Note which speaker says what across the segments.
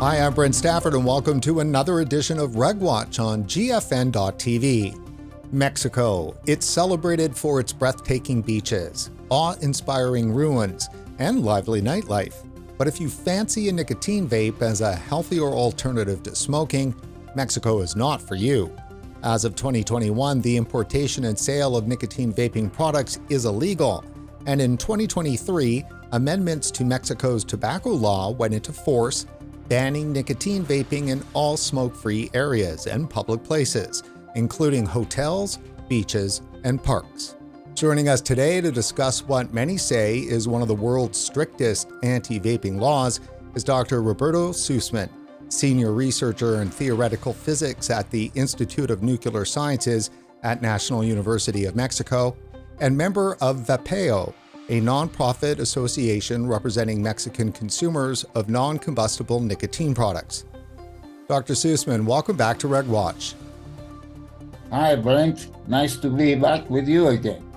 Speaker 1: Hi, I'm Brent Stafford, and welcome to another edition of RegWatch on GFN.TV. Mexico. It's celebrated for its breathtaking beaches, awe-inspiring ruins, and lively nightlife. But if you fancy a nicotine vape as a healthier alternative to smoking, Mexico is not for you. As of 2021, the importation and sale of nicotine vaping products is illegal. And in 2023, amendments to Mexico's tobacco law went into force, banning nicotine vaping in all smoke-free areas and public places, including hotels, beaches, and parks. Joining us today to discuss what many say is one of the world's strictest anti-vaping laws is Dr. Roberto Sussman, senior researcher in theoretical physics at the Institute of Nuclear Sciences at National University of Mexico, and member of Vapeo, a nonprofit association representing Mexican consumers of non-combustible nicotine products. Dr. Sussman, welcome back to RegWatch.
Speaker 2: Hi, Brent. Nice to be back with you again.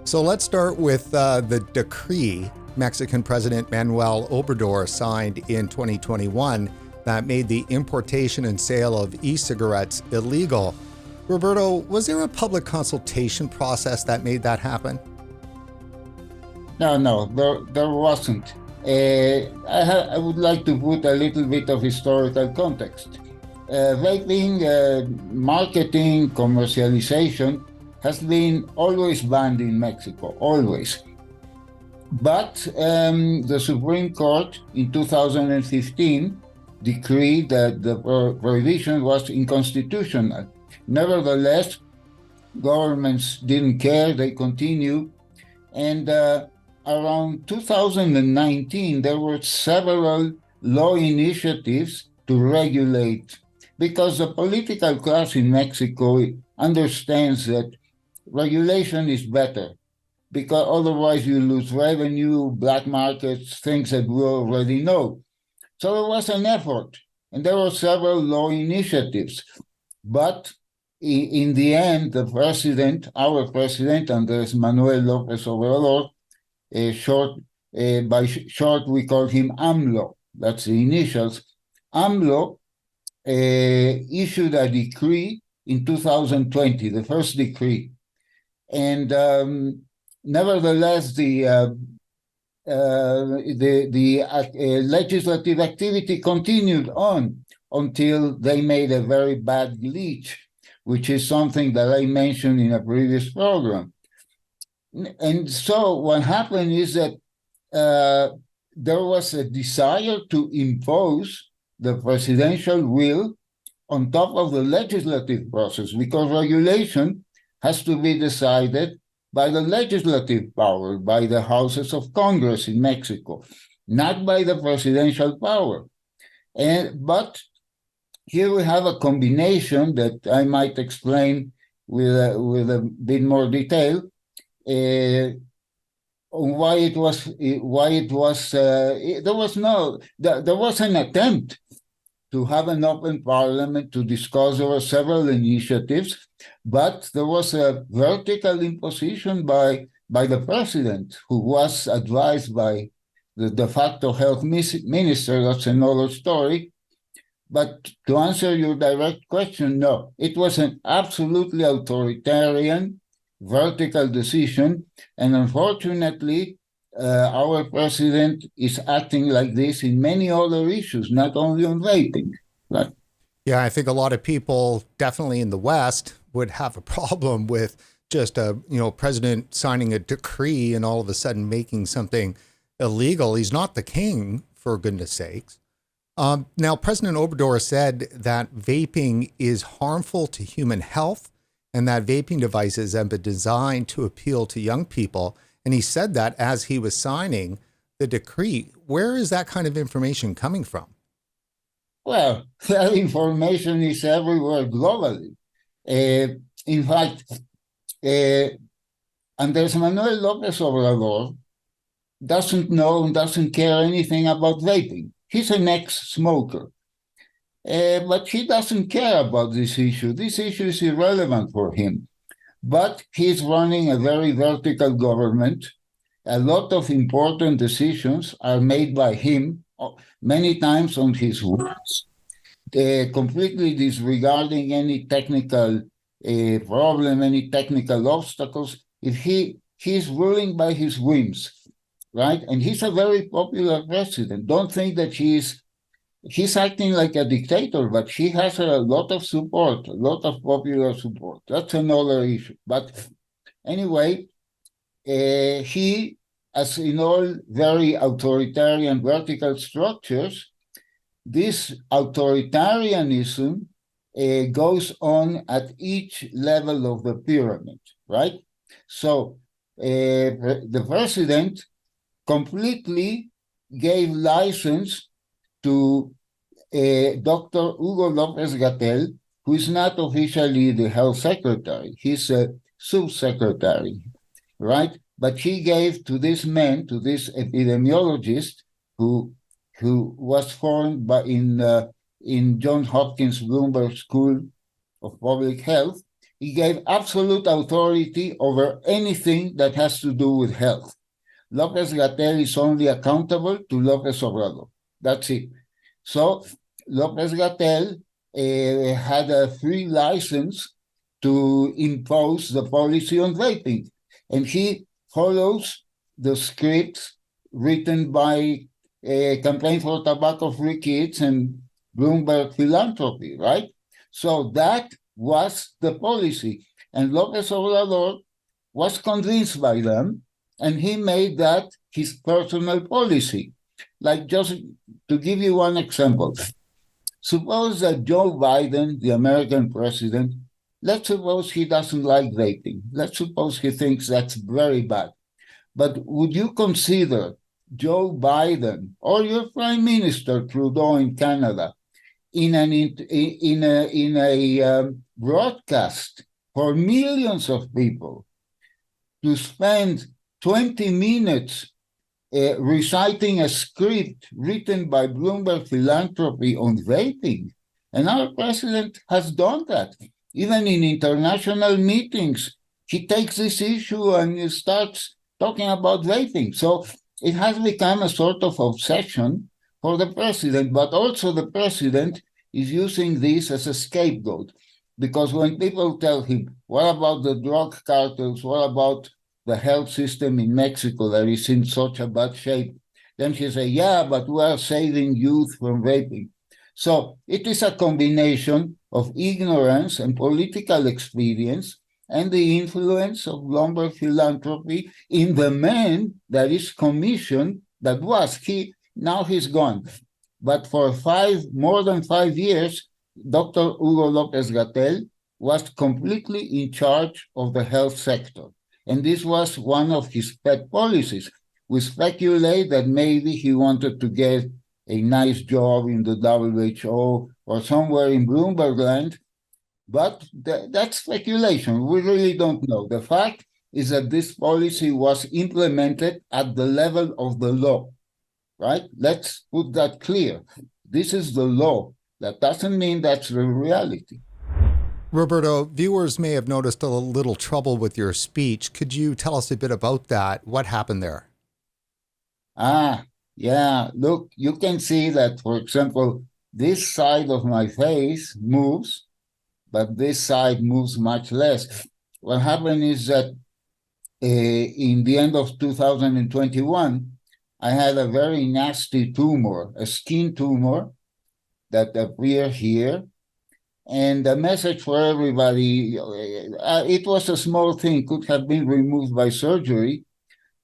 Speaker 1: So let's start with the decree Mexican President Manuel Obrador signed in 2021 that made the importation and sale of e-cigarettes illegal. Roberto, was there a public consultation process that made that happen?
Speaker 2: No, there wasn't. I would like to put a little bit of historical context. Vaping, marketing, commercialization has been always banned in Mexico, always. But the Supreme Court in 2015 decreed that the prohibition was unconstitutional. Nevertheless, governments didn't care, they continued. And around 2019, there were several law initiatives to regulate, because the political class in Mexico understands that regulation is better, because otherwise you lose revenue, black markets, things that we already know. So there was an effort, and there were several law initiatives. But in the end, the president, our president, Andrés Manuel López Obrador, by short we call him AMLO, that's the initials. AMLO issued a decree in 2020, the first decree. And nevertheless, the legislative activity continued on until they made a very bad glitch, which is something that I mentioned in a previous program. And so what happened is that there was a desire to impose the presidential will on top of the legislative process, because regulation has to be decided by the legislative power, by the houses of Congress in Mexico, not by the presidential power. But here we have a combination that I might explain with a bit more detail. Why it was there was an attempt to have an open parliament to discuss. There were several initiatives, but there was a vertical imposition by the president, who was advised by the de facto health minister. That's another story. But to answer your direct question, no, it was an absolutely authoritarian vertical decision, and unfortunately, our president is acting like this in many other issues, not only on vaping. Right?
Speaker 1: Yeah, I think a lot of people, definitely in the West, would have a problem with just a president signing a decree and all of a sudden making something illegal. He's not the king, for goodness sakes. Now, President Obrador said that vaping is harmful to human health, and that vaping devices have been designed to appeal to young people. And he said that as he was signing the decree. Where is that kind of information coming from?
Speaker 2: Well, that information is everywhere globally. In fact, Andrés Manuel López Obrador doesn't care anything about vaping. He's an ex-smoker. But he doesn't care about this issue. This issue is irrelevant for him. But he's running a very vertical government. A lot of important decisions are made by him many times on his words, completely disregarding any technical problem, any technical obstacles. If he's ruling by his whims, right? And he's a very popular president. Don't think that he's acting like a dictator, but he has a lot of support, a lot of popular support. That's another issue. But anyway, he, as in all very authoritarian vertical structures, this authoritarianism goes on at each level of the pyramid, right? So the president completely gave license to Dr. Hugo López-Gatell, who is not officially the health secretary. He's a subsecretary, right? But he gave to this man, to this epidemiologist who was formed by in Johns Hopkins Bloomberg School of Public Health, he gave absolute authority over anything that has to do with health. López-Gatell is only accountable to López Obrador. That's it. So López-Gatell had a free license to impose the policy on vaping, and he follows the scripts written by Campaign for Tobacco-Free Kids and Bloomberg Philanthropy, right? So that was the policy. And López Obrador was convinced by them, and he made that his personal policy. Like, just to give you one example, suppose that Joe Biden, the American president, let's suppose he doesn't like vaping. Let's suppose he thinks that's very bad. But would you consider Joe Biden or your Prime Minister Trudeau in Canada in a broadcast for millions of people to spend 20 minutes reciting a script written by Bloomberg Philanthropy on vaping? And our president has done that. Even in international meetings, he takes this issue and starts talking about vaping. So it has become a sort of obsession for the president, but also the president is using this as a scapegoat. Because when people tell him, what about the drug cartels? What about the health system in Mexico that is in such a bad shape? Then he says, yeah, but we are saving youth from vaping. So it is a combination of ignorance and political experience and the influence of Bloomberg Philanthropy in the man that is commissioned, that was, now he's gone. But for more than 5 years, Dr. Hugo López-Gatell was completely in charge of the health sector. And this was one of his pet policies. We speculate that maybe he wanted to get a nice job in the WHO or somewhere in Bloomberg land, but that's speculation. We really don't know. The fact is that this policy was implemented at the level of the law, right? Let's put that clear. This is the law. That doesn't mean that's the reality.
Speaker 1: Roberto, viewers may have noticed a little trouble with your speech. Could you tell us a bit about that? What happened there?
Speaker 2: Yeah. Look, you can see that, for example, this side of my face moves, but this side moves much less. What happened is that in the end of 2021, I had a very nasty tumor, a skin tumor that appeared here. And the message for everybody, it was a small thing, could have been removed by surgery.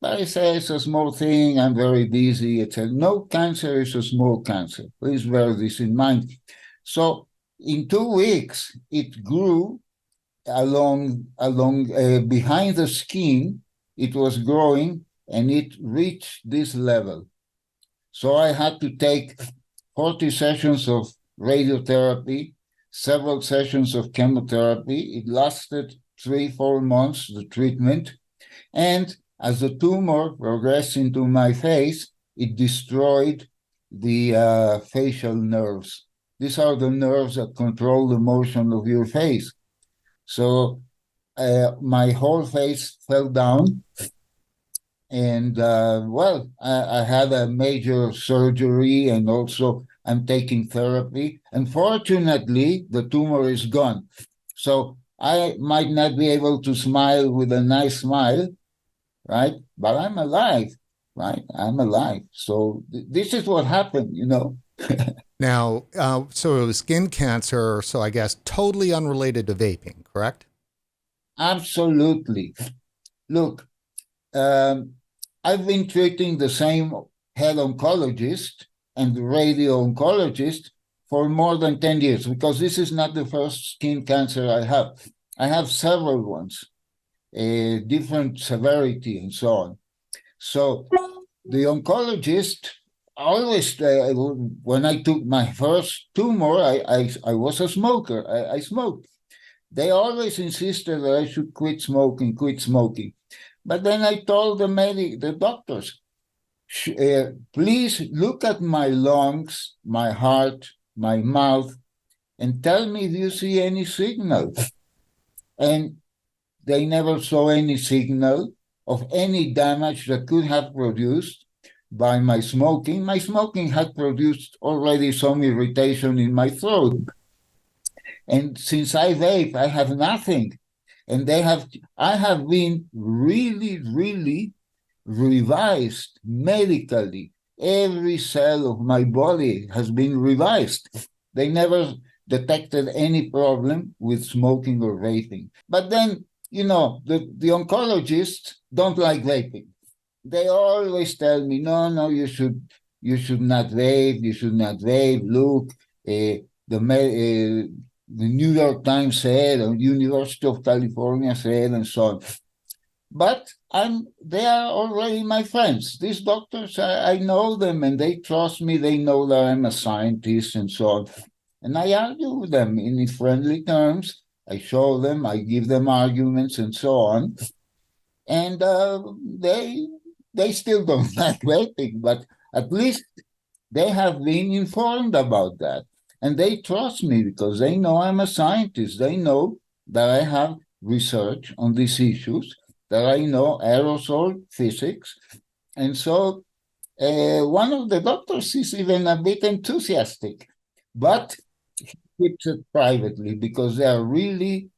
Speaker 2: But I say it's a small thing, I'm very busy. It said, no cancer is a small cancer. Please bear this in mind. So in 2 weeks, it grew along behind the skin. It was growing and it reached this level. So I had to take 40 sessions of radiotherapy, several sessions of chemotherapy. It lasted 3-4 months, the treatment. And as the tumor progressed into my face, it destroyed the facial nerves. These are the nerves that control the motion of your face. So my whole face fell down. And well, I had a major surgery, and also I'm taking therapy. Unfortunately, the tumor is gone. So I might not be able to smile with a nice smile, right? But I'm alive, right? I'm alive. So this is what happened.
Speaker 1: Now, so it was skin cancer, so I guess totally unrelated to vaping, correct?
Speaker 2: Absolutely. Look, um, I've been treating the same head oncologist and radio oncologist for more than 10 years, because this is not the first skin cancer I have. I have several ones, different severity and so on. So the oncologist always, when I took my first tumor, I was a smoker. I smoked. They always insisted that I should quit smoking. But then I told the doctors, please look at my lungs, my heart, my mouth, and tell me if you see any signal. And they never saw any signal of any damage that could have produced by my smoking. My smoking had produced already some irritation in my throat. And since I vape, I have nothing. And I have been really, really revised medically. Every cell of my body has been revised. They never detected any problem with smoking or vaping. But then, the oncologists don't like vaping. They always tell me, no, you should not vape, Look, the New York Times said, or University of California said, and so on. But they are already my friends. These doctors, I know them, and they trust me. They know that I'm a scientist and so on. And I argue with them in friendly terms. I show them, I give them arguments and so on. And they still don't like vaping, but at least they have been informed about that. And they trust me because they know I'm a scientist. They know that I have research on these issues, that I know aerosol physics. And so one of the doctors is even a bit enthusiastic, but he keeps it privately because they are really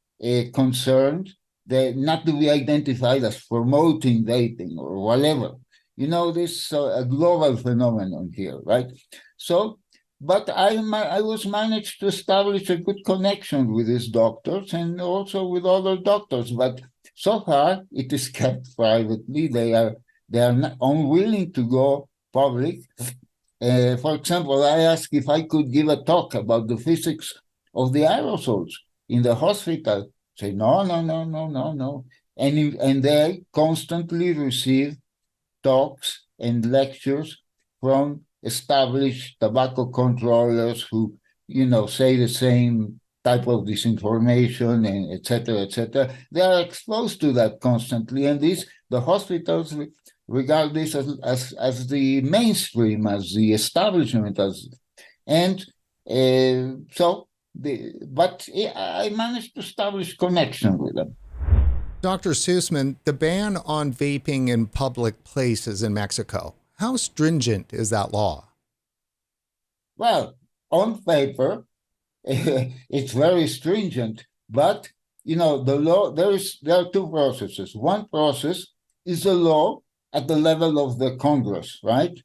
Speaker 2: concerned not to be identified as promoting vaping or whatever. This a global phenomenon here, right? So, but I was managed to establish a good connection with these doctors and also with other doctors. But so far, it is kept privately. They are not unwilling to go public. For example, I asked if I could give a talk about the physics of the aerosols in the hospital. Say no, no, no, no, no, no, and they constantly receive talks and lectures from established tobacco controllers who, say the same type of disinformation and et cetera. They are exposed to that constantly, and the hospitals regard this as the mainstream, as the establishment, and but I managed to establish connection with them.
Speaker 1: Dr. Sussman, the ban on vaping in public places in Mexico, how stringent is that law?
Speaker 2: Well, on paper, it's very stringent, but the law, there are two processes. One process is the law at the level of the Congress, right?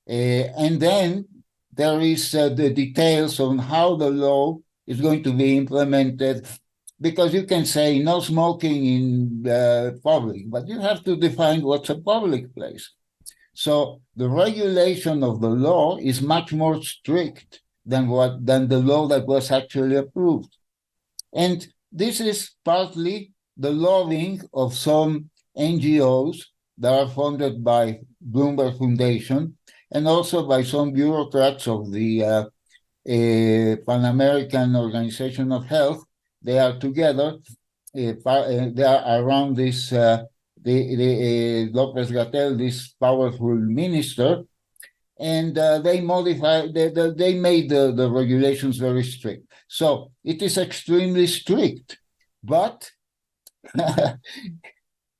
Speaker 2: And then there is the details on how the law is going to be implemented, because you can say no smoking in public, but you have to define what's a public place. So the regulation of the law is much more strict than the law that was actually approved. And this is partly the lobbying of some NGOs that are funded by Bloomberg Foundation, and also by some bureaucrats of the Pan American Organization of Health. They are together. They are around this Lopez Gatell, this powerful minister, and they modified. They made the regulations very strict. So it is extremely strict. But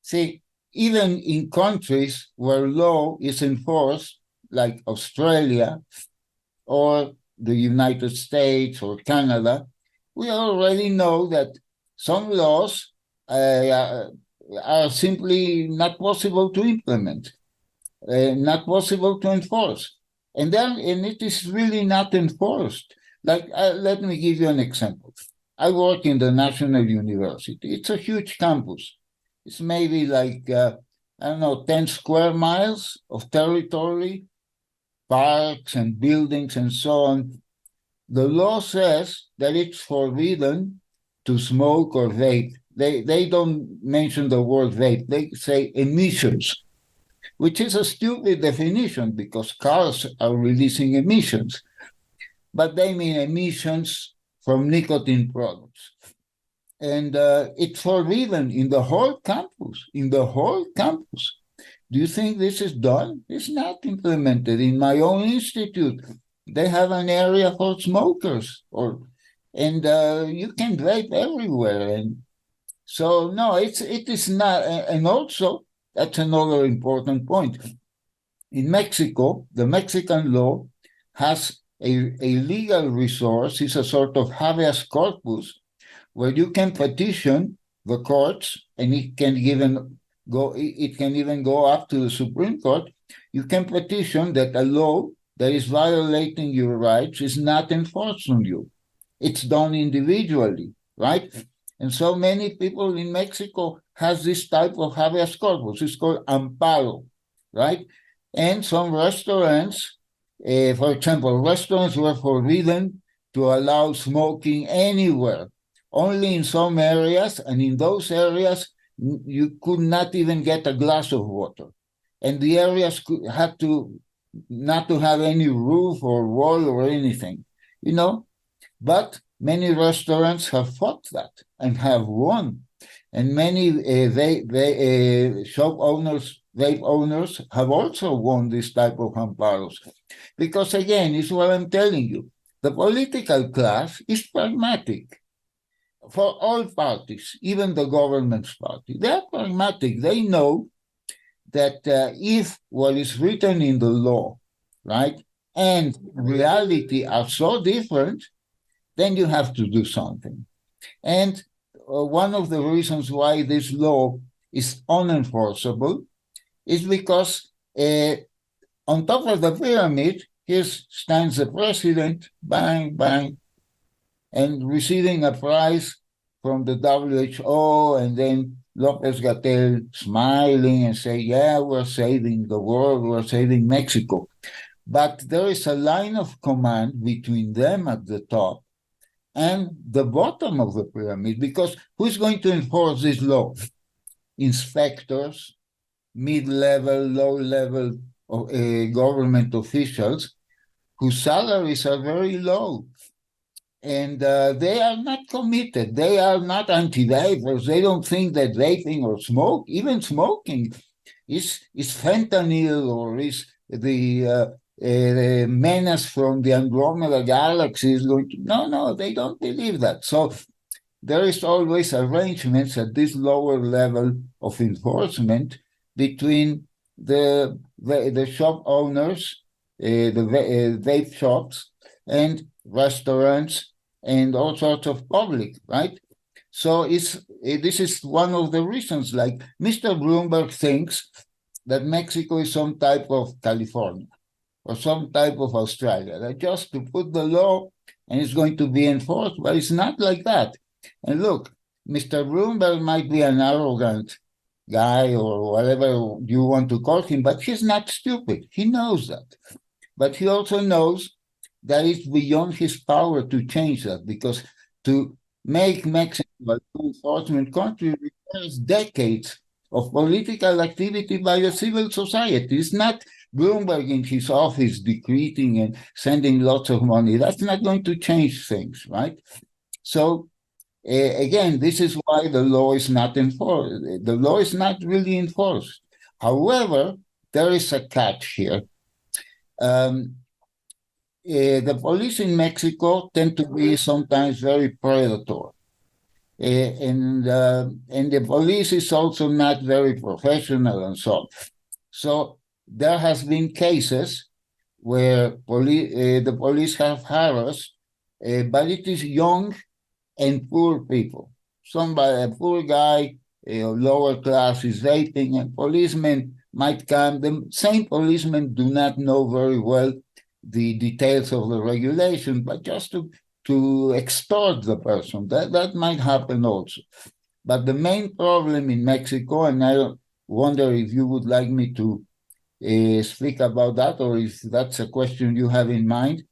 Speaker 2: see, even in countries where law is enforced, like Australia or the United States or Canada, we already know that some laws are simply not possible to implement, not possible to enforce. And it is really not enforced. Like, let me give you an example. I work in the National University. It's a huge campus. It's maybe like, I don't know, 10 square miles of territory, parks and buildings and so on. The law says that it's forbidden to smoke or vape. They don't mention the word vape. They say emissions, which is a stupid definition because cars are releasing emissions. But they mean emissions from nicotine products. And it's forbidden in the whole campus, Do you think this is done? It's not implemented. In my own institute, they have an area for smokers, and you can vape everywhere. And so, no, it is not. And also, that's another important point. In Mexico, the Mexican law has a legal resource. It's a sort of habeas corpus where you can petition the courts, and it can even go up to the Supreme Court. You can petition that a law that is violating your rights is not enforced on you. It's done individually, right? And so many people in Mexico has this type of habeas corpus. It's called amparo, right? And some restaurants, for example, restaurants were forbidden to allow smoking anywhere, only in some areas, and in those areas, you could not even get a glass of water. And the areas had to not to have any roof or wall or anything, But many restaurants have fought that and have won. And many shop owners, vape owners have also won this type of amparos. Because again, it's what I'm telling you. The political class is pragmatic. For all parties, even the government's party, they're pragmatic. They know that if what is written in the law, right, and reality are so different, then you have to do something. And one of the reasons why this law is unenforceable is because on top of the pyramid, here stands the president, bang, bang, and receiving a prize from the WHO, and then López-Gatell smiling and say, yeah, we're saving the world, we're saving Mexico. But there is a line of command between them at the top and the bottom of the pyramid, because who's going to enforce this law? Inspectors, mid-level, low-level government officials whose salaries are very low. And they are not committed. They are not anti-vapers. They don't think that vaping or even smoking, is fentanyl or is the menace from the Andromeda galaxy is going to... No, they don't believe that. So there is always arrangements at this lower level of enforcement between the shop owners, the vape shops, and restaurants, and all sorts of public, right? So this is one of the reasons, like Mr. Bloomberg thinks that Mexico is some type of California or some type of Australia, that just to put the law and it's going to be enforced, but it's not like that. And look, Mr. Bloomberg might be an arrogant guy or whatever you want to call him, but he's not stupid. He knows that. But he also knows that it's beyond his power to change that, because to make Mexico a law enforcement country requires decades of political activity by the civil society. It's not Bloomberg in his office decreting and sending lots of money. That's not going to change things, right? So again, this is why the law is not enforced. The law is not really enforced. However, there is a catch here. The police in Mexico tend to be sometimes very predatory. and the police is also not very professional and so on. So there has been cases where the police have harassed, but it is young and poor people. Somebody, a poor guy, lower class is vaping, and policemen might come. The same policemen do not know very well the details of the regulation, but just to extort the person. That might happen also. But the main problem in Mexico, and I wonder if you would like me to speak about that, or if that's a question you have in mind,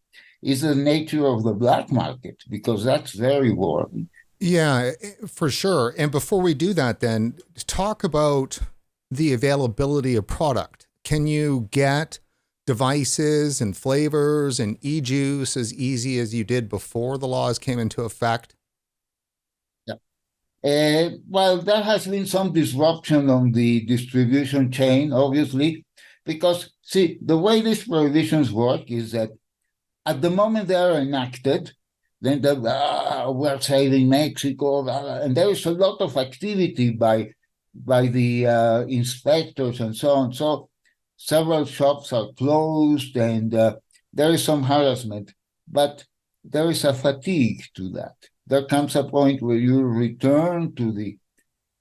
Speaker 2: is the nature of the black market, because that's very worrying.
Speaker 1: Yeah, for sure. And before we do that, then talk about the availability of product. Can you get devices and flavors and e-juice as easy as you did before the laws came into effect?
Speaker 2: Well, there has been some disruption on the distribution chain, obviously, because, see, the way these prohibitions work is that at the moment they are enacted, then we're saving Mexico, and there is a lot of activity by the inspectors and so on. So several shops are closed, and there is some harassment, but there is a fatigue to that. There comes a point where you return to the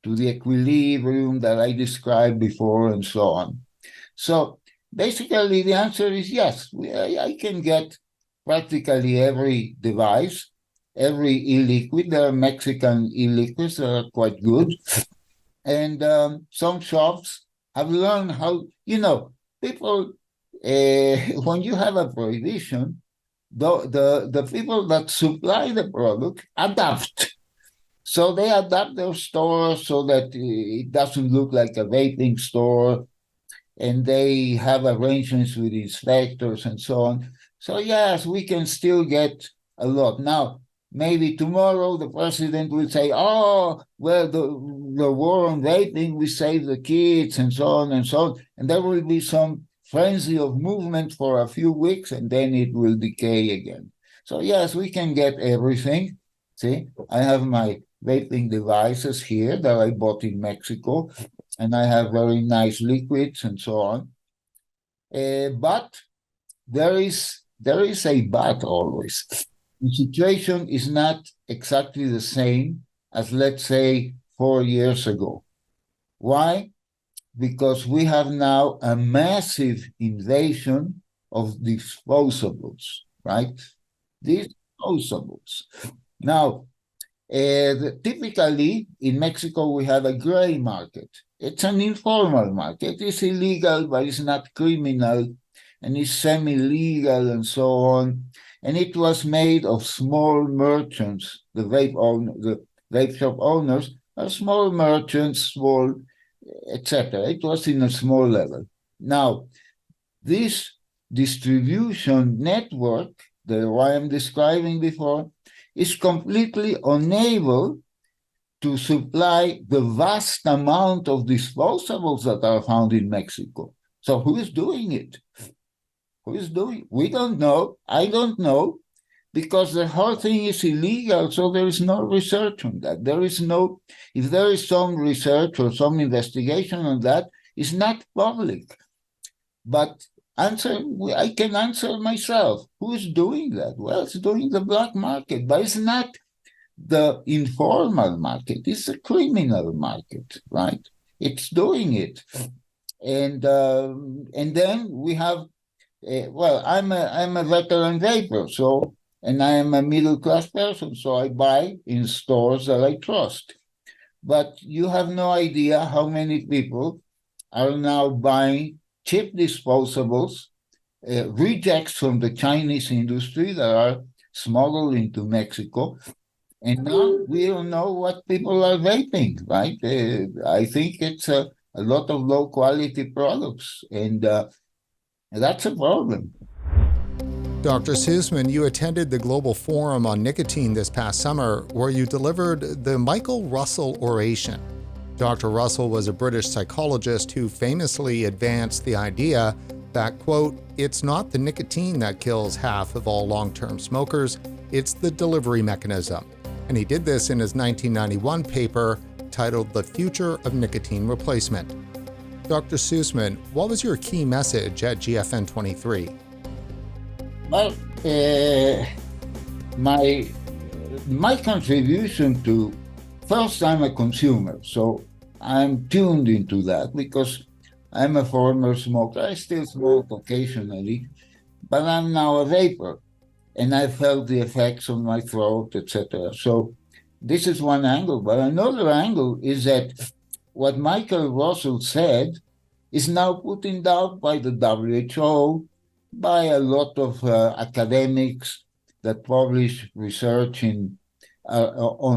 Speaker 2: equilibrium that I described before, and so on. So basically, the answer is yes. I can get practically every device, every e-liquid. There are Mexican e-liquids that are quite good. And some shops have learned how, people, when you have a prohibition, the people that supply the product adapt. So they adapt their store so that it doesn't look like a vaping store, and they have arrangements with inspectors and so on. So yes, we can still get a lot. Now, maybe tomorrow the president will say, oh, well, the war on vaping, we save the kids, and so on and so on. And there will be some frenzy of movement for a few weeks, and then it will decay again. So yes, we can get everything. See, I have my vaping devices here that I bought in Mexico, and I have very nice liquids and so on. But there is a but always. The situation is not exactly the same as, let's say, 4 years ago. Why? Because we have now a massive invasion of disposables, right? Disposables. Now, typically in Mexico, we have a gray market. It's an informal market. It's illegal, but it's not criminal, and it's semi-legal and so on. And it was made of small merchants. The vape shop owners are small merchants, small, etc. It was in a small level. Now, this distribution network that I am describing before is completely unable to supply the vast amount of disposables that are found in Mexico. So who is doing it? Who is doing it? We don't know. I don't know, because the whole thing is illegal, so there is no research on that. If there is some research or some investigation on that, it's not public. But I can answer myself. Who is doing that? Well, it's doing the black market, but it's not the informal market. It's a criminal market, right? It's doing it. And then we have, I'm a veteran vapor, so, and I am a middle-class person, so I buy in stores that I trust. But you have no idea how many people are now buying cheap disposables, rejects from the Chinese industry that are smuggled into Mexico. And now we don't know what people are vaping, right? I think it's a lot of low-quality products, and that's a problem.
Speaker 1: Dr. Sussman, you attended the Global Forum on Nicotine this past summer, where you delivered the Michael Russell Oration. Dr. Russell was a British psychologist who famously advanced the idea that, quote, it's not the nicotine that kills half of all long-term smokers, it's the delivery mechanism. and he did this in his 1991 paper titled The Future of Nicotine Replacement. Dr. Sussman, what was your key message at GFN 23?
Speaker 2: Well, my contribution to, first, I'm a consumer, so I'm tuned into that because I'm a former smoker. I still smoke occasionally, but I'm now a vapor, and I felt the effects on my throat, etc. So this is one angle, but another angle is that what Michael Russell said is now put in doubt by the WHO, by a lot of academics that publish research on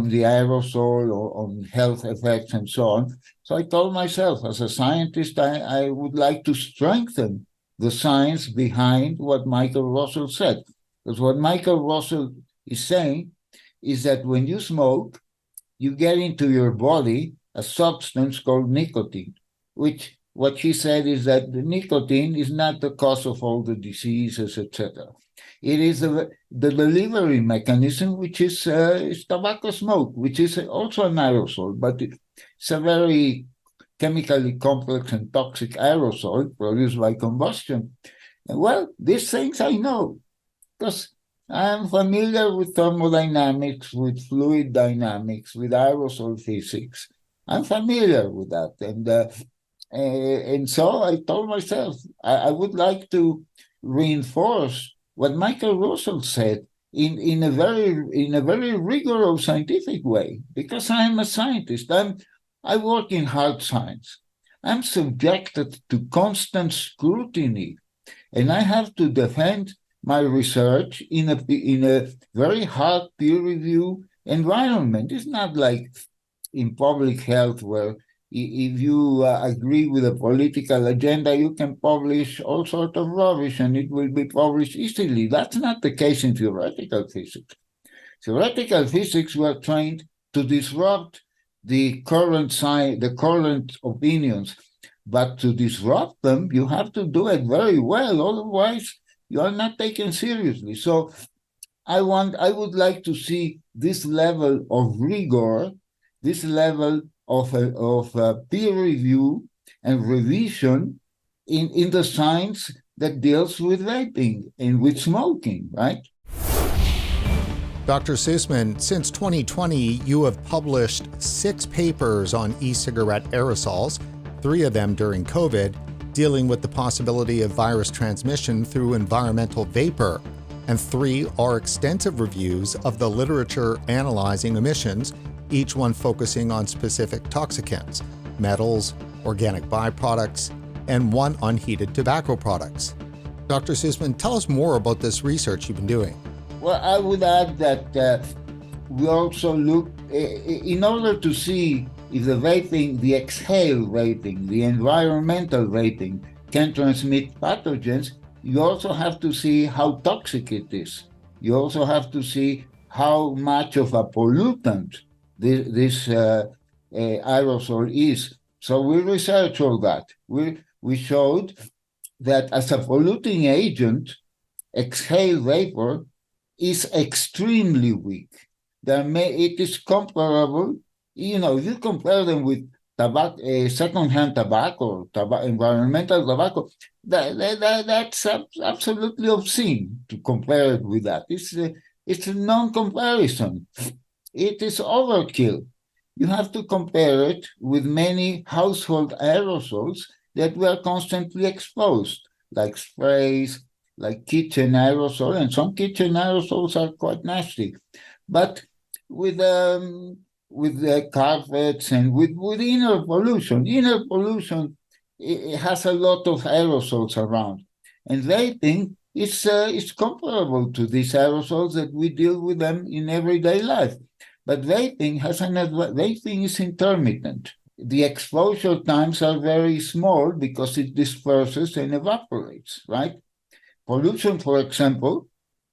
Speaker 2: the aerosol or on health effects and so on. So I told myself, as a scientist, I would like to strengthen the science behind what Michael Russell said. Because what Michael Russell is saying is that when you smoke, you get into your body a substance called nicotine, which what he said is that the nicotine is not the cause of all the diseases, etc. It is the delivery mechanism, which is tobacco smoke, which is also an aerosol, but it's a very chemically complex and toxic aerosol produced by combustion. And well, these things I know because I'm familiar with thermodynamics, with fluid dynamics, with aerosol physics. I'm familiar with that. And so I told myself I would like to reinforce what Michael Russell said in a very rigorous scientific way, because I'm a scientist. I work in hard science. I'm subjected to constant scrutiny, and I have to defend my research in a very hard peer review environment. It's not like in public health where if you agree with a political agenda, you can publish all sorts of rubbish and it will be published easily. That's not the case in theoretical physics. Theoretical physics were trained to disrupt the current opinions, but to disrupt them, you have to do it very well. Otherwise, you are not taken seriously. So I would like to see this level of rigor, this level of peer review and revision in the science that deals with vaping and with smoking, right?
Speaker 1: Dr. Sussman, since 2020, you have published 6 papers on e-cigarette aerosols, 3 of them during COVID, dealing with the possibility of virus transmission through environmental vapor, and 3 are extensive reviews of the literature analyzing emissions, each one focusing on specific toxicants, metals, organic byproducts, and 1 on heated tobacco products. Dr. Sussman, tell us more about this research you've been doing.
Speaker 2: Well, I would add that we also look, in order to see if the vaping, the exhale vaping, the environmental vaping can transmit pathogens, you also have to see how toxic it is. You also have to see how much of a pollutant this aerosol is. So we researched all that. We showed that as a polluting agent, exhale vapor is extremely weak. It is comparable, you compare them with secondhand tobacco, environmental tobacco, that's absolutely obscene to compare it with that. It's a non-comparison. It is overkill. You have to compare it with many household aerosols that were constantly exposed, like sprays, like kitchen aerosol, and some kitchen aerosols are quite nasty. But with the carpets and with inner pollution it has a lot of aerosols around, and vaping is comparable to these aerosols that we deal with them in everyday life. But vaping is intermittent. The exposure times are very small because it disperses and evaporates, right? Pollution, for example,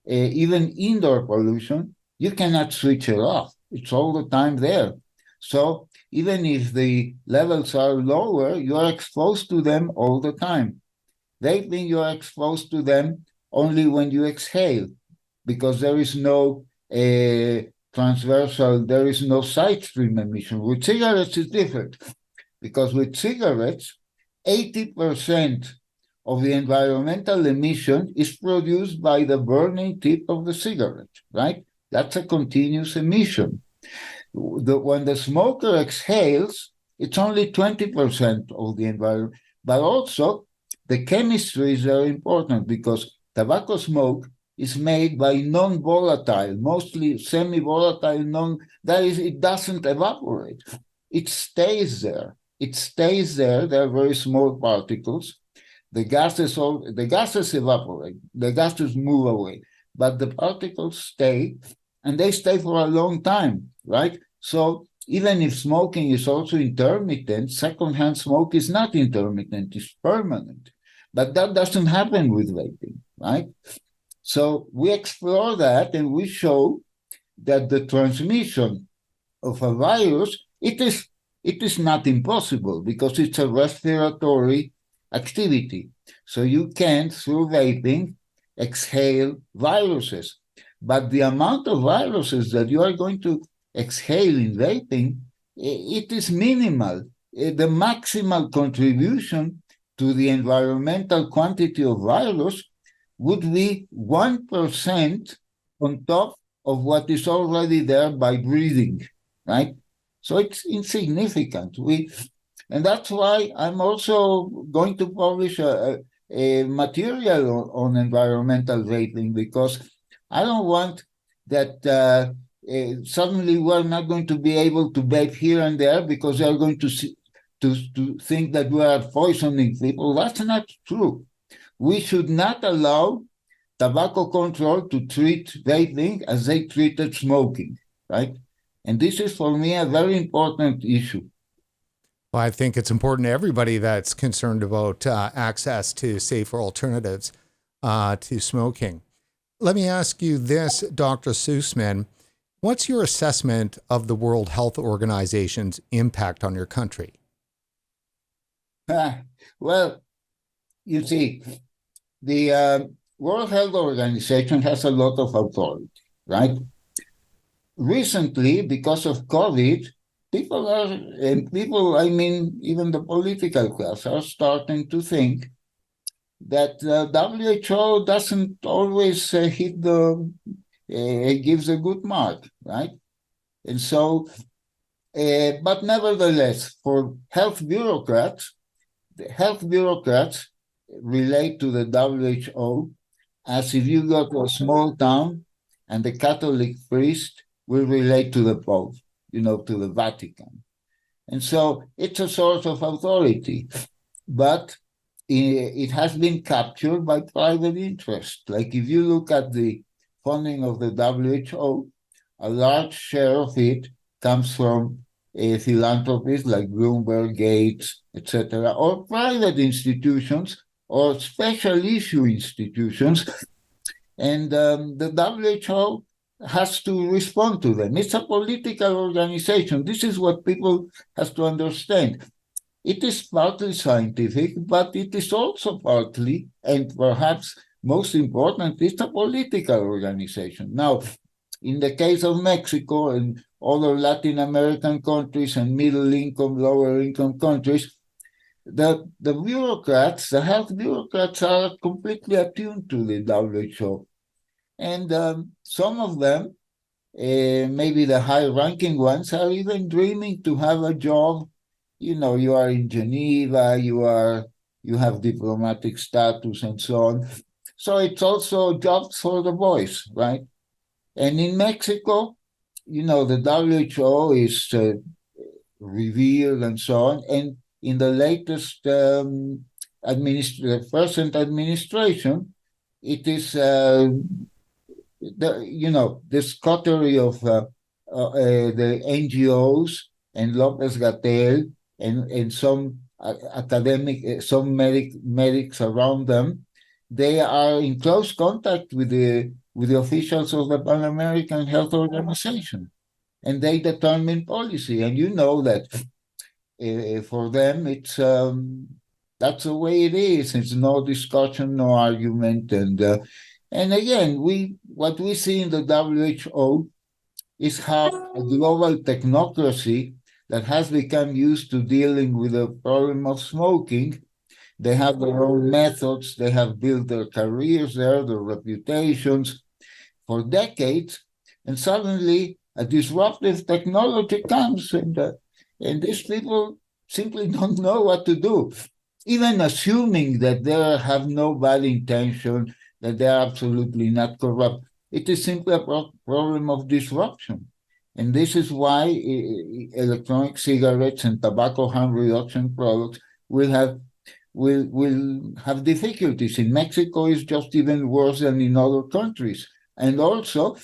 Speaker 2: even indoor pollution, you cannot switch it off. It's all the time there. So even if the levels are lower, you are exposed to them all the time. Vaping, you are exposed to them only when you exhale, because there is no transversal, there is no side stream emission. With cigarettes, it's different, because with cigarettes, 80% of the environmental emission is produced by the burning tip of the cigarette, right? That's a continuous emission. When the smoker exhales, it's only 20% of the environment. But also, the chemistry is very important, because tobacco smoke is made by non-volatile, mostly semi-volatile, that is, it doesn't evaporate. It stays there. It stays there. There are very small particles. The gases evaporate. The gases move away. But the particles stay, and they stay for a long time, right? So even if smoking is also intermittent, secondhand smoke is not intermittent, it's permanent. But that doesn't happen with vaping, right? So we explore that, and we show that the transmission of a virus, it is not impossible, because it's a respiratory activity. So you can, through vaping, exhale viruses. But the amount of viruses that you are going to exhale in vaping, it is minimal. The maximal contribution to the environmental quantity of virus would be 1% on top of what is already there by breathing, right? So it's insignificant. And that's why I'm also going to publish a material on environmental vaping, because I don't want that suddenly we're not going to be able to vape here and there because they're going to think that we are poisoning people. That's not true. We should not allow tobacco control to treat vaping as they treated smoking, right? And this is, for me, a very important issue.
Speaker 1: Well, I think it's important to everybody that's concerned about access to safer alternatives to smoking. Let me ask you this, Dr. Sussman. What's your assessment of the World Health Organization's impact on your country?
Speaker 2: Well, you see, the World Health Organization has a lot of authority, right? Recently, because of COVID, people, I mean, even the political class, are starting to think that WHO doesn't always hit it gives a good mark, right? And so, but nevertheless, for health bureaucrats, the health bureaucrats relate to the WHO as if you go to a small town and the Catholic priest will relate to the Pope, to the Vatican. And so it's a source of authority, but it has been captured by private interest. Like if you look at the funding of the WHO, a large share of it comes from philanthropists like Bloomberg, Gates, etc., or private institutions or special issue institutions. And the WHO has to respond to them. It's a political organization. This is what people have to understand. It is partly scientific, but it is also partly, and perhaps most important, it's a political organization. Now, in the case of Mexico and other Latin American countries and middle-income, lower-income countries, the bureaucrats, the health bureaucrats, are completely attuned to the WHO. And some of them, maybe the high-ranking ones, are even dreaming to have a job. You are in Geneva, you have diplomatic status and so on. So it's also jobs for the boys, right? And in Mexico, the WHO is revealed and so on. And in the latest present administration, it is this coterie of the NGOs and López-Gatell and some some medics around them. They are in close contact with the officials of the Pan American Health Organization, and they determine policy. And you know that for them, it's that's the way it is. It's no discussion, no argument, and again, what we see in the WHO is how a global technocracy that has become used to dealing with the problem of smoking, they have their own methods, they have built their careers there, their reputations for decades, and suddenly a disruptive technology comes, and these people simply don't know what to do, even assuming that they have no bad intention, that they are absolutely not corrupt. It is simply a problem of disruption. And this is why electronic cigarettes and tobacco harm reduction products will have difficulties. In Mexico, it's just even worse than in other countries. And also,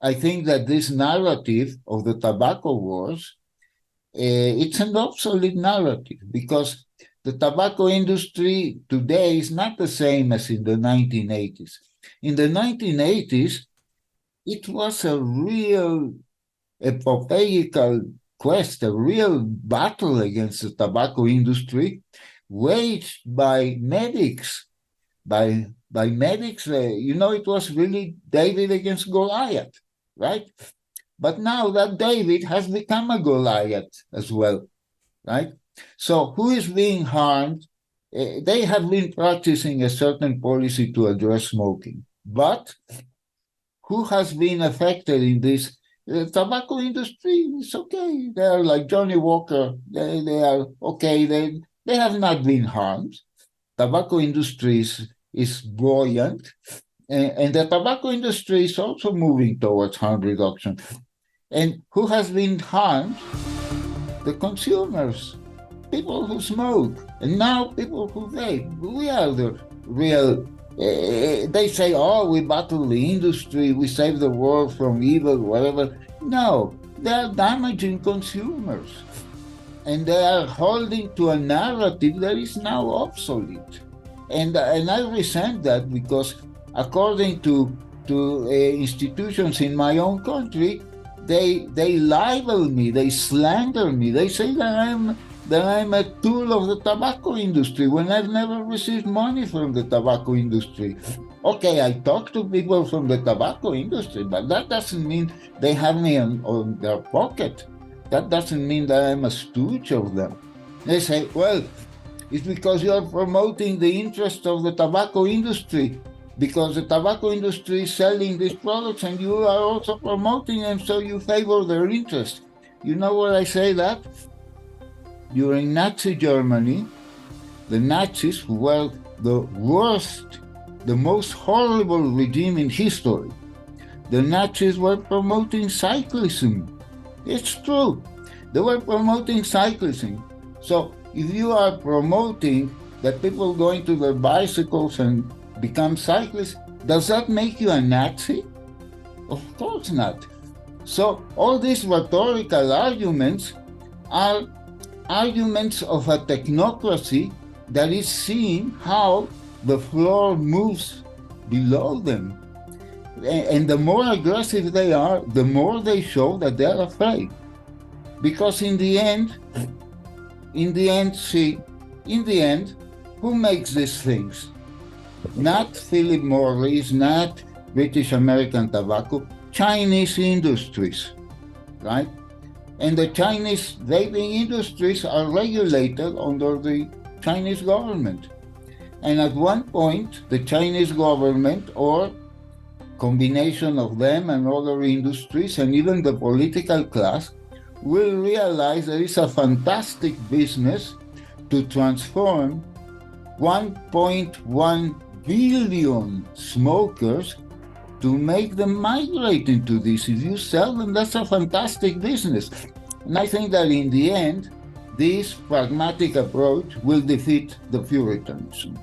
Speaker 2: I think that this narrative of the tobacco wars, it's an obsolete narrative, because the tobacco industry today is not the same as in the 1980s. In the 1980s, it was a real epopeical quest, a real battle against the tobacco industry, waged by medics. By medics, it was really David against Goliath, right? But now that David has become a Goliath as well, right? So who is being harmed? They have been practicing a certain policy to address smoking, but who has been affected in this? The tobacco industry is okay. They are like Johnny Walker. They are okay. They have not been harmed. Tobacco industry is buoyant, and the tobacco industry is also moving towards harm reduction. And who has been harmed? The consumers, people who smoke, and now people who vape. We are the real. They say, "Oh, we battle the industry, we save the world from evil, whatever." No, they are damaging consumers, and they are holding to a narrative that is now obsolete. And I resent that, because according to institutions in my own country, they libel me, they slander me, they say that I'm a tool of the tobacco industry when I've never received money from the tobacco industry. Okay, I talk to people from the tobacco industry, but that doesn't mean they have me on their pocket. That doesn't mean that I'm a stooge of them. They say, well, it's because you're promoting the interest of the tobacco industry, because the tobacco industry is selling these products and you are also promoting them, so you favor their interest. You know what I say that? During Nazi Germany, the Nazis, who were the worst, the most horrible regime in history, the Nazis were promoting cyclism. It's true. They were promoting cyclism. So if you are promoting that people going to their bicycles and become cyclists, does that make you a Nazi? Of course not. So all these rhetorical arguments are arguments of a technocracy that is seeing how the floor moves below them. And the more aggressive they are, the more they show that they're afraid. Because in the end, who makes these things? Not Philip Morris, not British American Tobacco, Chinese industries, right? And the Chinese vaping industries are regulated under the Chinese government. And at one point, the Chinese government, or combination of them and other industries, and even the political class, will realize that it's a fantastic business to transform 1.1 billion smokers, to make them migrate into this. If you sell them, that's a fantastic business. And I think that in the end, this pragmatic approach will defeat the Puritanism.